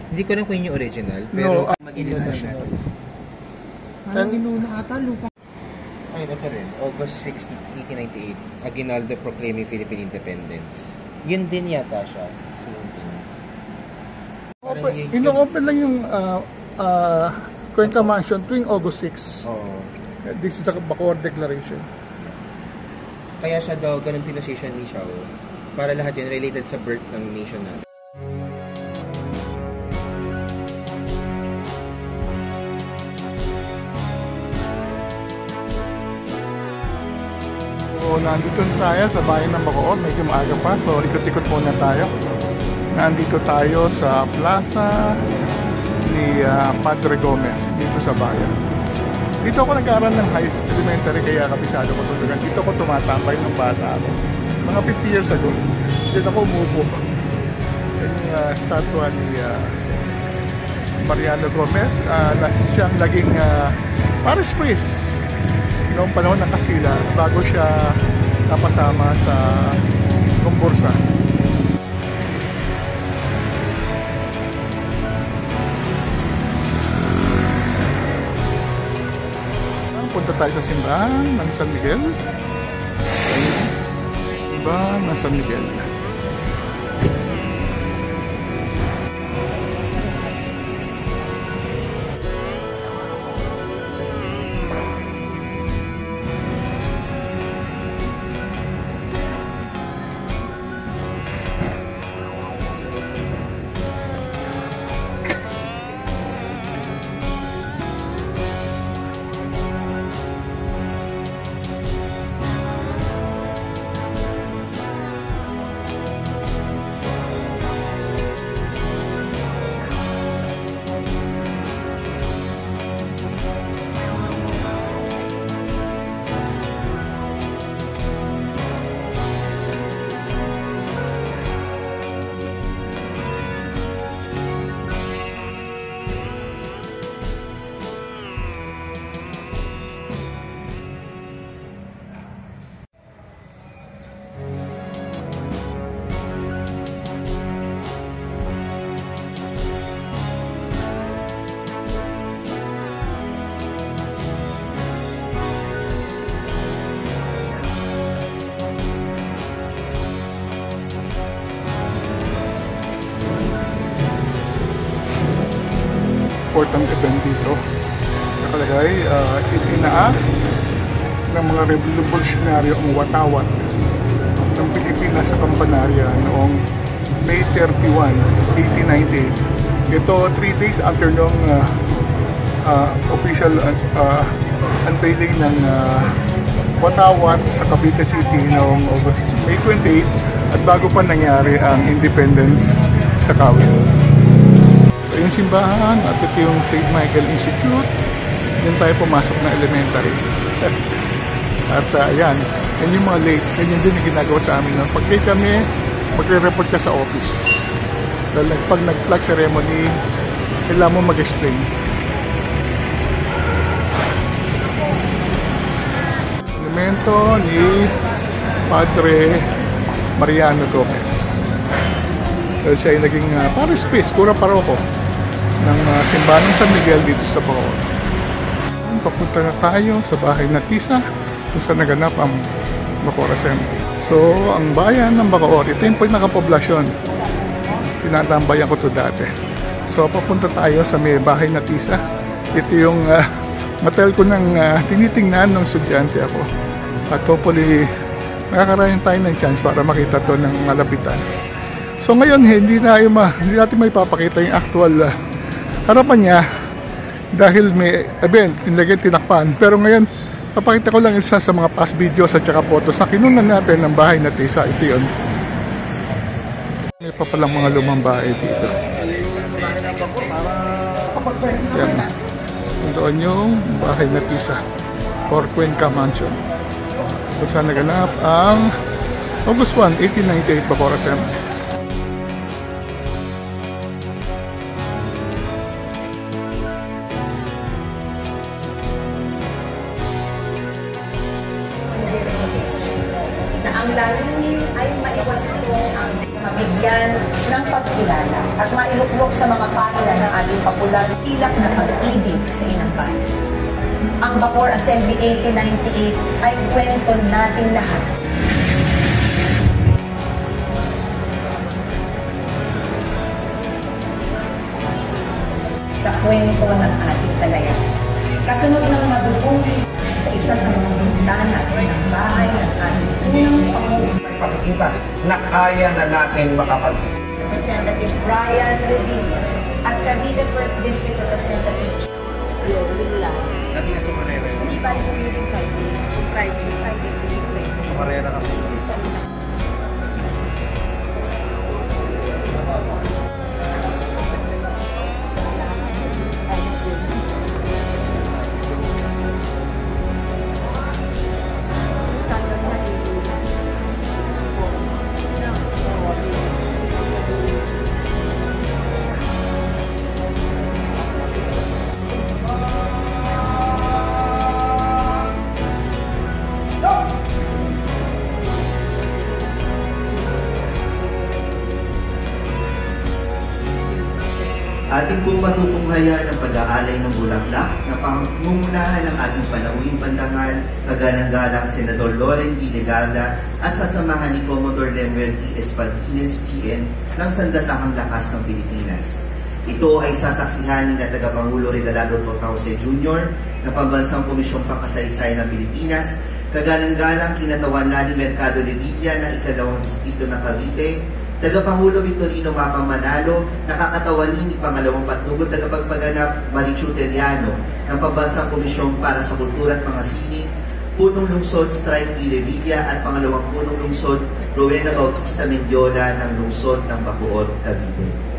Hindi ko lang kung yung original, pero Himno National. Parang inuna ata, lupa. Ayun, ito rin. August 6, 1898. Aguinaldo proclaiming Philippine Independence. Yun din yata siya. Same thing. Ino-open lang yung Cuenca Mansion tuwing August 6. This is the Bacoor Declaration. Kaya siya daw ganun pinasation ni Xiao para lahat yun related sa birth ng nation natin. So, nandito tayo sa bayan ng Bacoor. Medyo maaga pa. So, ikot-ikot muna tayo. Nandito tayo sa plaza ni Padre Gomez dito sa bayan. Dito ako nag-aaral ng high school elementary kaya kabisado ko tulugan. Dito ako tumatambay ng bata ako. Mga 50 years ago. Dito ako umupo. Yung statwa ni Mariano Gomez. Siyang naging parish priest noong panahon ng Kastila bago siya napasama sa Kumbursa. Punta tayo sa simbahan ng San Miguel. Simbahan ng San Miguel. Importante event dito. Nakalagay, itinaas ng mga revolusyonaryo ang watawat ng Pilipinas sa Kampanarya noong May 31, 1898. Ito 3 days after nung official unveiling ng watawat sa Cavite City noong May 28 at bago pa nangyari ang independence sa Kawit. Yung simbahan at ito yung St. Michael Institute. Yan tayo pumasok na elementary. At yan yung mga late. Yan din yung ginagawa sa amin. Pag late kami, magre-report ka sa office. Dahil pag nag-flag ceremony, kailangan mo mag-explain. Elemento ni Padre Mariano Gomez. Dahil siya ay naging parish priest, cura paroko ng simbahan ng San Miguel dito sa Bacoor. Papunta na tayo sa bahay na Tisa kung saan naganap ang Bacoor Assembly. So, ang bayan ng Bacoor, ito yung pinakapoblasyon. Tinatambayan ko to dati. So, papunta tayo sa may bahay na Tisa. Ito yung matel ko ng tinitingnan ng estudyante ako. At hopefully, makakarayan tayo ng chance para makita to ng malapitan. So, ngayon, hindi natin may papakita yung actual harapan niya dahil may event, tinakpan. Pero ngayon, papakita ko lang isa sa mga past videos at saka photos na kinunan natin ng bahay na Tisa. Ito yun. May pa palang mga lumang bahay dito. Yan. Doon yung bahay na Tisa or Cuenca Mansion. Kung saan naganap ang August 1, 1898 Bacoor Assembly. Ang layunin ay maiwaston ang mabigyan ng pagkilala at mailuklok sa mga pahina ng ating popular silak na pag-ibig sa inang bayan. Ang Bacoor Assembly 1898 ay kwento nating lahat. Sa kwento ng ating kalayaan. Kasunod ng madugong sa isa sa mga bintana ng bahay ng ating unang Pangulo. Pakikita na kaya na natin makapag-isip. Representative Brian Revilla at Cavite 1st District Representative Willa. Dati nga Sumarera yun. Hindi ba yung Friday. Sumarera kasi. Ating pong matutunghayan ang pag-aalay ng bulaklak na pangungumunahan ng ating panauhing pandangal, kagalang-galang Senador Loren V. Legarda at sasamahan ni Commodore Lemuel E. Espadines, PM, ng Sandatahang Lakas ng Pilipinas. Ito ay sasaksihan ni na Tagapangulo Regalado Totauce Jr. na Pambansang Komisyong Pangkasaysayan ng Pilipinas, kagalang-galang kinatawan Lani Mercado Levilla ng ikalawang distrito ng Cavite, Tagapangulo Victorino Mapa Manalo, nakakatawanin ni Pangalawang Patnugod Tagapagpaganap Marichu Teliano ng Pambansang Komisyong para sa Kultura at Mga Sining, Punong Lungsod Strike P. Revilla at Pangalawang Punong Lungsod Rowena Bautista Mendiola ng Lungsod ng Bacoor, Cavite.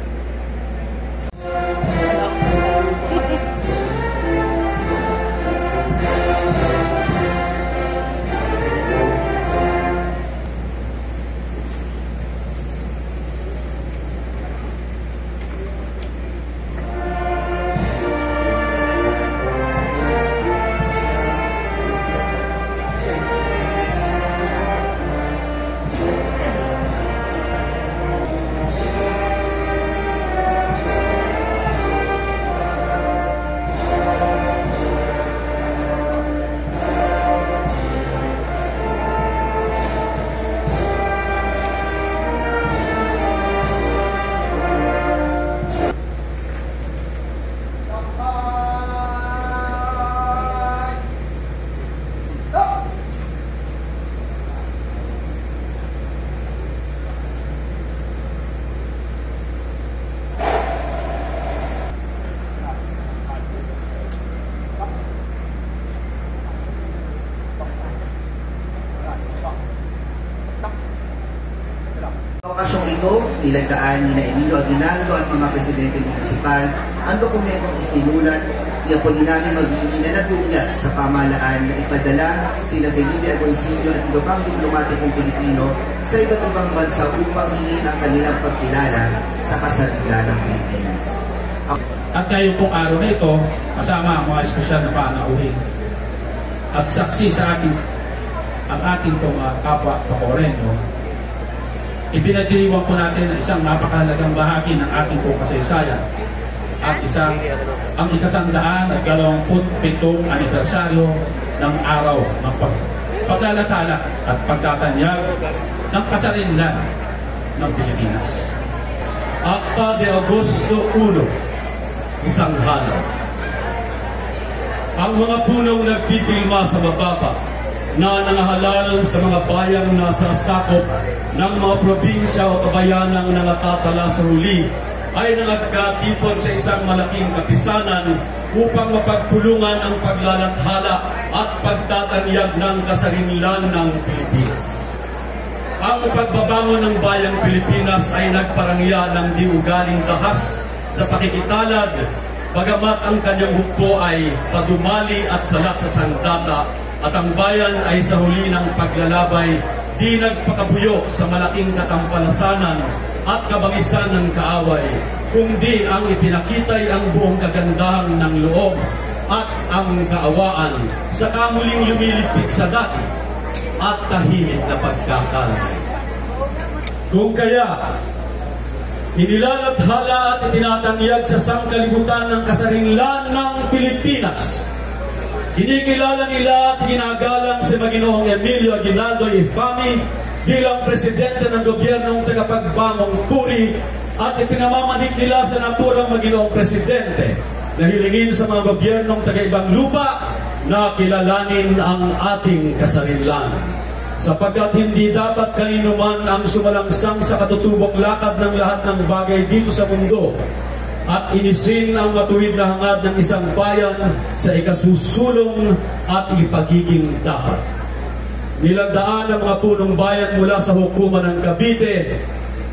Okasyong ito, nilagdaan ni na Emilio Aguinaldo at mga presidente munisipal ang dokumentong isinulat ni Apolinario Mabini na nagugyat sa pamahalaan na ipadala sina Felipe Agoncillo at iba pang diplomatikong Pilipino sa iba't ibang bansa upang hingin ang kanilang pagkilala sa kasarilan ng Pilipinas. At ngayon pong araw na ito, kasama ang mga espesyal na panauhin at saksi sa ating ang ating kapwa Bacoreño, ibinadiriwang po natin ang isang napakahalagang bahagi ng ating po kasaysayan, ang ikasandaan at 27 anibersaryo ng araw ng paglalathala at pagtatanyag ng kasarinlan ng Pilipinas. Akta de Agosto 1, isang halaw. Ang mga punong nagpipilma sa mababa na nangahalal sa mga bayang nasa sakop ng mga probinsya o kabayanang nangatatala sa huli ay nangagkatipon sa isang malaking kapisanan upang mapagpulungan ang paglalathala at pagtatanyag ng kasarinlan ng Pilipinas. Ang pagbabangon ng bayang Pilipinas ay nagparangya ng di-ugaling dahas sa pakikitalad, bagamat ang kanyang hukbo ay padumali at salat sa sandata, at ang bayan ay sa huli ng paglalabay di nagpakabuyo sa malaking katampalasanan at kabangisan ng kaaway, kundi ang ipinakitay ang buong kagandahan ng loob at ang kaawaan sa kamuling lumilipit sa dati at tahimik na pagkakalagay. Kung kaya, inilalathala at itinatanyag sa sangkalibutan ng kasarinlan ng Pilipinas, kinikilala nila at ginagalang si Maginoong Emilio Aguinaldo Infami bilang presidente ng gobyernong tagapagbangong puri at ipinamamanig nila sa naturang Maginoong presidente na hilingin sa mga gobyernong taga-ibang lupa na kilalanin ang ating kasarinlan. Sapagkat hindi dapat kanino man ang sumalangsang sa katutubong lakad ng lahat ng bagay dito sa mundo at inisin ang matuwid na hangad ng isang bayan sa ikasusulong at ipagiging dapat. Nilagdaan ang mga punong bayan mula sa hukuman ng Cavite,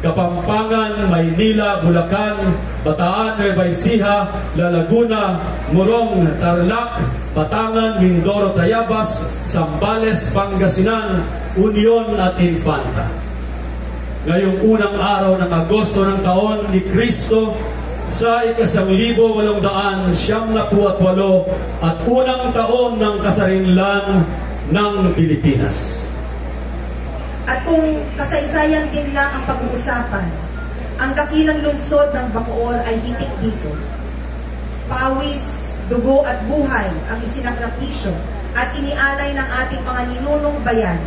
Kapampangan, Maynila, Bulacan, Bataan, Nueva Ecija, La Laguna, Morong, Tarlac, Batangan, Mindoro, Tayabas, Zambales, Pangasinan, Union at Infanta. Ngayong unang araw ng Agosto ng taon ni Kristo sa 1898 at unang taon ng kasarinlan ng Pilipinas. At kung kasaysayan din lang ang pag-uusapan, Ang dakilang lungsod ng Bacoor ay hitik dito. Pawis, dugo at buhay ang isinakripisyo at inialay ng ating mga ninunong bayan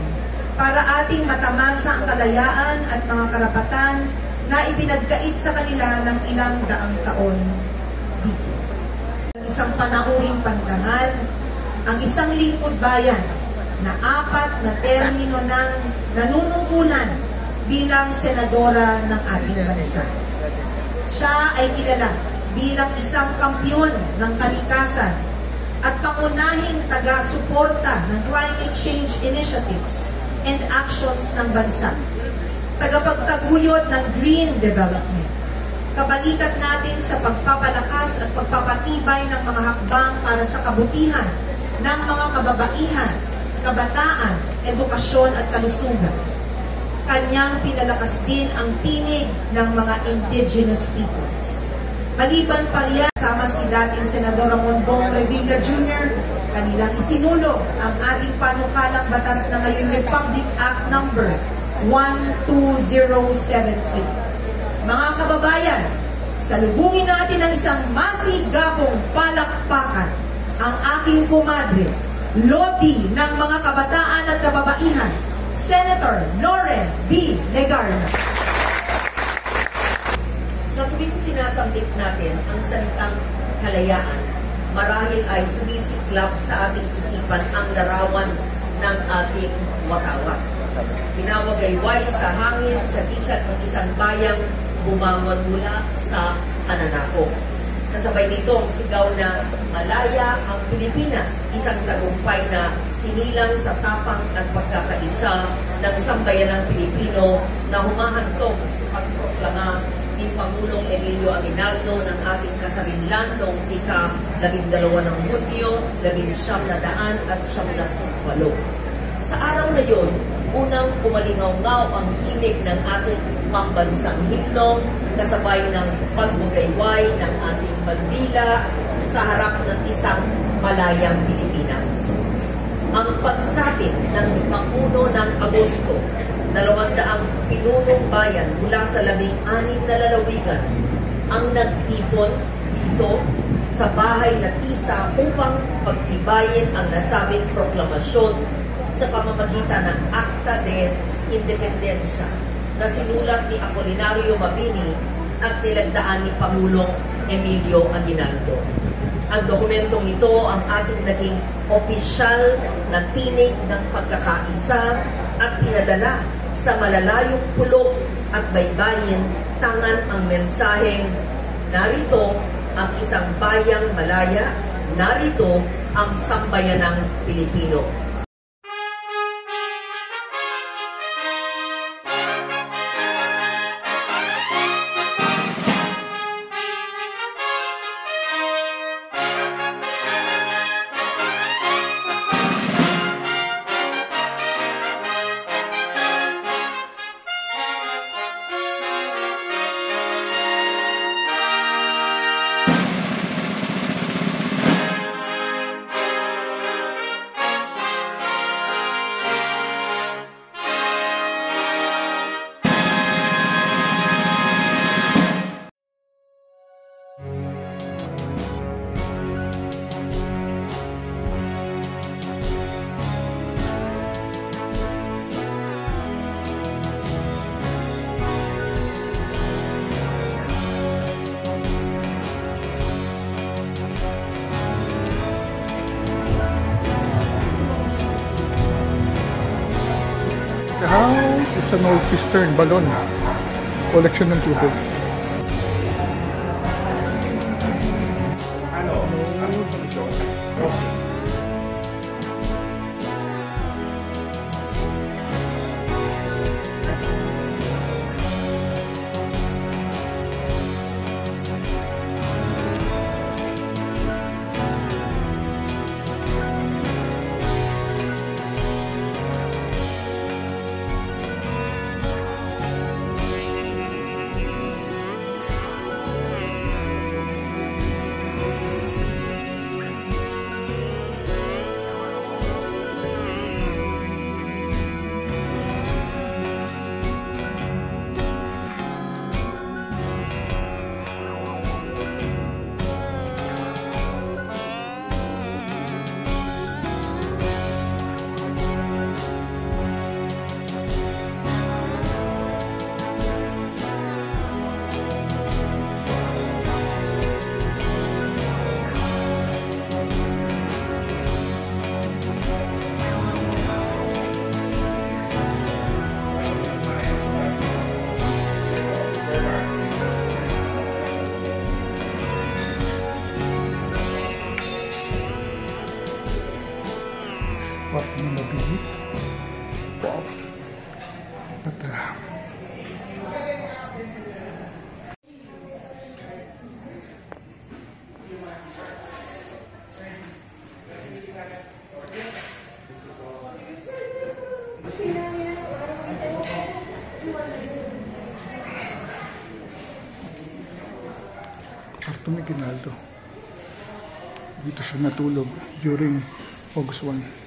para ating matamasa ang kalayaan at mga karapatan na ipinagkait sa kanila ng ilang daang taon dito. Isang panauhing pandangal, ang isang lingkod bayan na 4 na termino ng nanunungkulan bilang senadora ng ating bansa. Siya ay kilala bilang isang kampyon ng kalikasan at pangunahing taga-suporta ng climate change initiatives and actions ng bansa. Tagapagtaguyod ng green development. Kabalikat natin sa pagpapalakas at pagpapatibay ng mga hakbang para sa kabutihan ng mga kababaihan, kabataan, edukasyon at kalusugan. Kanyang pinalakas din ang tinig ng mga indigenous peoples. Maliban pa riyan, sama si dating Senador Ramon Bong Revilla Jr., kanilang isinulong ang ating panukalang batas na ngayong Republic Act No. 12073. Mga kababayan, salubungin natin ang isang masigabong palakpakan ang aking kumadre, Lodi ng mga kabataan at kababaihan, Senator Loren B. Legarda. Sa tuwing sinasambit natin ang salitang kalayaan, marahil ay sumisiklab sa ating isipan ang larawan ng ating watawat. Pinawagayway sa hangin sa kisat ng isang bayang bumangon mula sa pananako. Kasabay nito ang sigaw na malaya ang Pilipinas, isang tagumpay na sinilang sa tapang at pagkakaisa ng sambayanang Pilipino na humahantong sa pagproklama ni Pangulong Emilio Aguinaldo ng ating kasarinlan noong ika-12 ng Hunyo, 1978. Sa araw na yon, unang kumalingaw-ngaw ang himig ng ating pambansang himno kasabay ng pagbugayway ng ating bandila sa harap ng isang malayang Pilipinas. Ang pagsapit ng 1 ng Agosto, 200 pinunong bayan mula sa 16 na lalawigan ang nagtipon dito sa bahay na tisa upang pagtibayin ang nasabing proklamasyon sa pamamagitan ng Acta de Independencia na sinulat ni Apolinario Mabini at nilagdaan ni Pangulong Emilio Aguinaldo. Ang dokumentong ito ang ating naging opisyal na tinig ng pagkakaisa at pinadala sa malalayong pulok at baybayin tangan ang mensaheng, narito ang isang bayang malaya, narito ang sambayanang Pilipino. The house is an old cistern, balon. Collection ng tubig. Arthur Meginaldo. Dito siya natulog during August 1.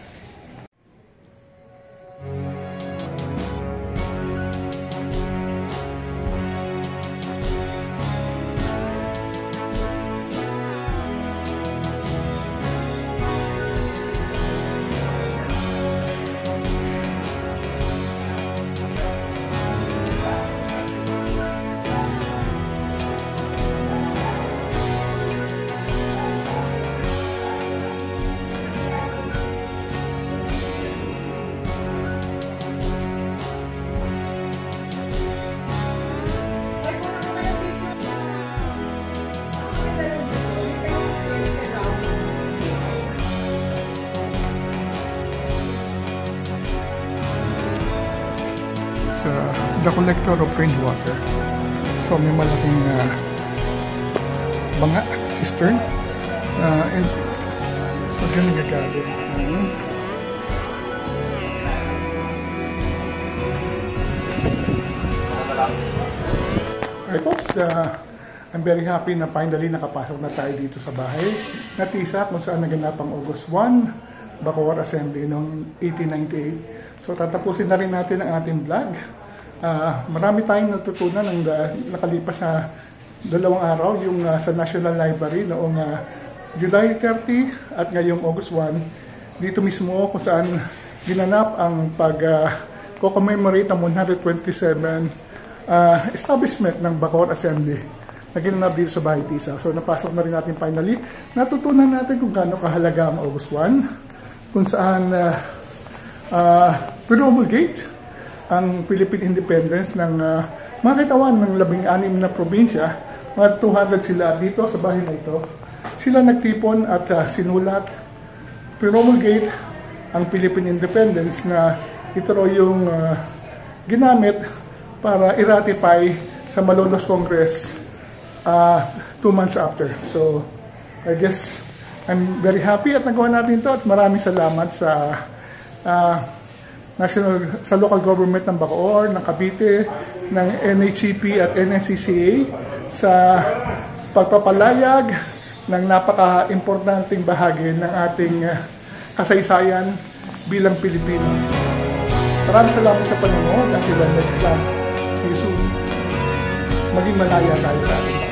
The collector of rainwater. So may malaking banga, cistern, and so dyan nagagalit. Alright folks, I'm very happy na finally nakapasok na tayo dito sa bahay na TISA kung saan naganap ang August 1 Bacoor Assembly noong 1898. So tatapusin na rin natin ang ating vlog. Marami tayong natutunan ng nakalipas na 2 araw, yung sa National Library noong July 30 at ngayong August 1. Dito mismo kung saan ginanap ang pag-commemorate ang 127 establishment ng Bacoor Assembly na ginanap dito sa Bahay TISA. So napasok na rin natin finally. Natutunan natin kung gaano kahalaga ang August 1, kung saan promulgate ang Philippine Independence ng mga kitawan ng 16 na probinsya. Mga 200 sila dito sa bahay na ito. Sila nagtipon at sinulat, promulgate ang Philippine Independence na ito yung ginamit para i-ratify sa Malolos Congress 2 months after. So, I guess I'm very happy at nagawa natin ito at maraming salamat sa sa local government ng Bacoor, ng Cavite, ng NHCP at NNCCA sa pagpapalayag ng napaka-importanting bahagi ng ating kasaysayan bilang Pilipino. Maraming salamat sa panonood. Until the next vlog. See you soon. Maging malaya tayo sa ating